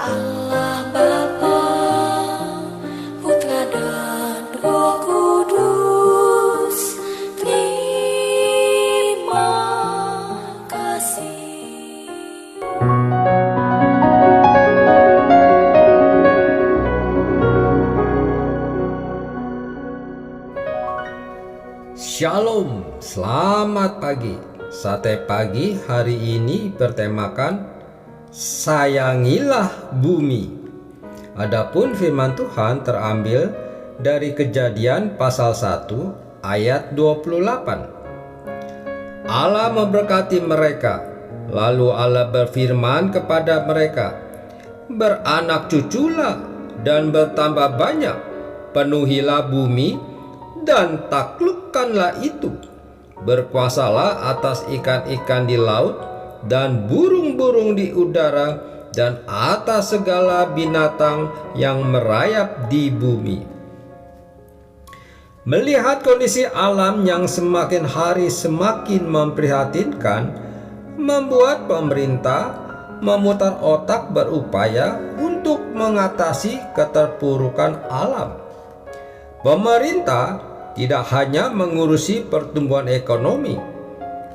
Allah Bapa, Putra dan Roh Kudus, terima kasih. Shalom, selamat pagi. Sate pagi hari ini bertemakan sayangilah bumi. Adapun firman Tuhan terambil dari Kejadian pasal 1 ayat 28. Allah memberkati mereka, lalu Allah berfirman kepada mereka, beranak cuculah dan bertambah banyak, penuhilah bumi dan taklukkanlah itu. Berkuasalah atas ikan-ikan di laut dan burung-burung di udara dan atas segala binatang yang merayap di bumi. Melihat kondisi alam yang semakin hari semakin memprihatinkan, membuat pemerintah memutar otak berupaya untuk mengatasi keterpurukan alam. Pemerintah tidak hanya mengurusi pertumbuhan ekonomi,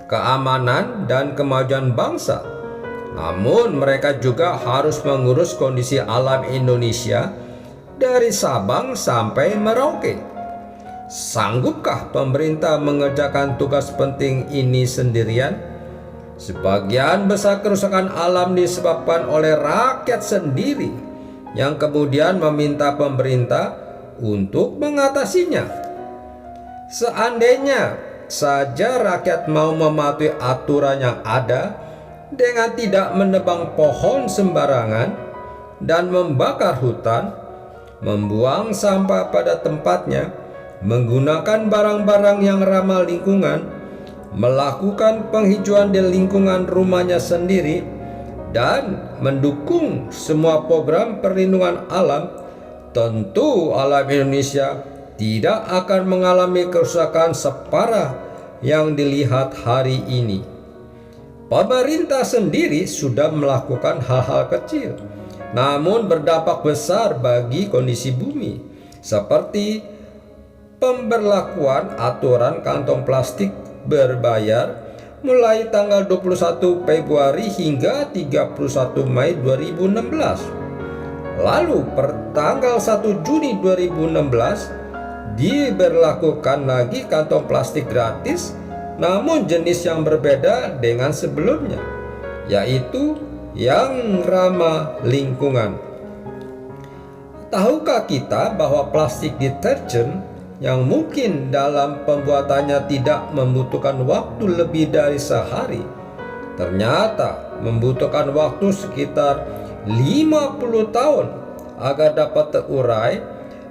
keamanan, dan kemajuan bangsa, namun mereka juga harus mengurus kondisi alam Indonesia dari Sabang sampai Merauke. Sanggupkah pemerintah mengerjakan tugas penting ini sendirian? Sebagian besar kerusakan alam disebabkan oleh rakyat sendiri yang kemudian meminta pemerintah untuk mengatasinya. Seandainya saja rakyat mau mematuhi aturan yang ada dengan tidak menebang pohon sembarangan dan membakar hutan, membuang sampah pada tempatnya, menggunakan barang-barang yang ramah lingkungan, melakukan penghijauan di lingkungan rumahnya sendiri, dan mendukung semua program perlindungan alam, tentu alam Indonesia tidak akan mengalami kerusakan separah yang dilihat hari ini. Pemerintah sendiri sudah melakukan hal-hal kecil, namun berdampak besar bagi kondisi bumi, seperti pemberlakuan aturan kantong plastik berbayar mulai tanggal 21 Februari hingga 31 Mei 2016. Lalu per tanggal 1 Juni 2016 diberlakukan lagi kantong plastik gratis, namun jenis yang berbeda dengan sebelumnya, yaitu yang ramah lingkungan. Tahukah kita bahwa plastik deterjen yang mungkin dalam pembuatannya tidak membutuhkan waktu lebih dari sehari, ternyata membutuhkan waktu sekitar 50 tahun agar dapat terurai,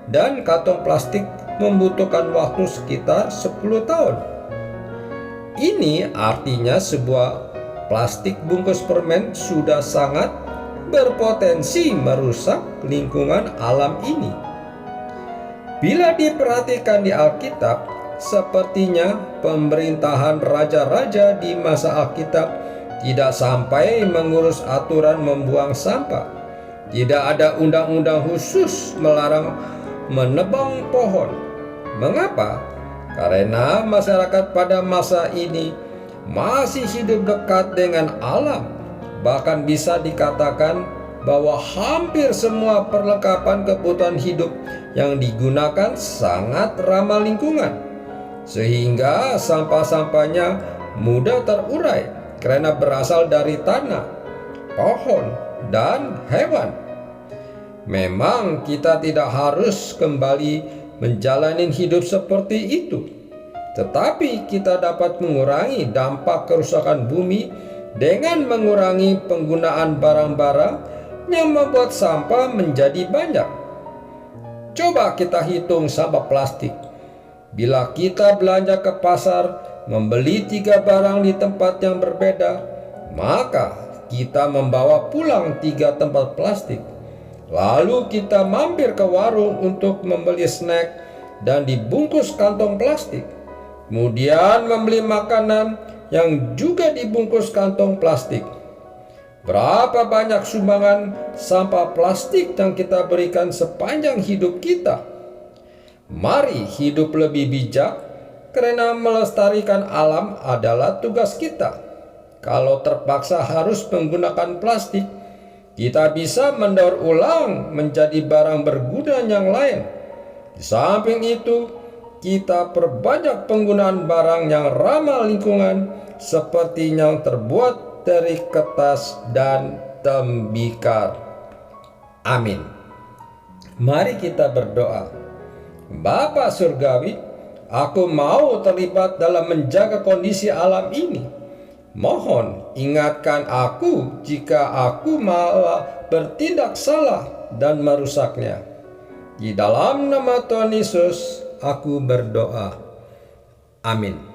dan kantong plastik membutuhkan waktu sekitar 10 tahun. Ini artinya sebuah plastik bungkus permen sudah sangat berpotensi merusak lingkungan alam ini. Bila diperhatikan di Alkitab, sepertinya pemerintahan raja-raja di masa Alkitab tidak sampai mengurus aturan membuang sampah. Tidak ada undang-undang khusus melarang menebang pohon. Mengapa? Karena masyarakat pada masa ini masih hidup dekat dengan alam. Bahkan bisa dikatakan bahwa hampir semua perlengkapan kebutuhan hidup yang digunakan sangat ramah lingkungan, sehingga sampah-sampahnya mudah terurai karena berasal dari tanah, pohon, dan hewan. Memang kita tidak harus kembali menjalani hidup seperti itu, tetapi kita dapat mengurangi dampak kerusakan bumi dengan mengurangi penggunaan barang-barang yang membuat sampah menjadi banyak. Coba kita hitung sampah plastik. Bila kita belanja ke pasar, membeli 3 barang di tempat yang berbeda, maka kita membawa pulang 3 tempat plastik. Lalu kita mampir ke warung untuk membeli snack dan dibungkus kantong plastik. Kemudian membeli makanan yang juga dibungkus kantong plastik. Berapa banyak sumbangan sampah plastik yang kita berikan sepanjang hidup kita? Mari hidup lebih bijak, karena melestarikan alam adalah tugas kita. Kalau terpaksa harus menggunakan plastik, kita bisa mendaur ulang menjadi barang berguna yang lain. Di samping itu, kita perbanyak penggunaan barang yang ramah lingkungan seperti yang terbuat dari kertas dan tembikar. Amin. Mari kita berdoa. Bapa Surgawi, aku mau terlibat dalam menjaga kondisi alam ini. Mohon ingatkan aku jika aku malah bertindak salah dan merusaknya. Di dalam nama Tuhan Yesus, aku berdoa. Amin.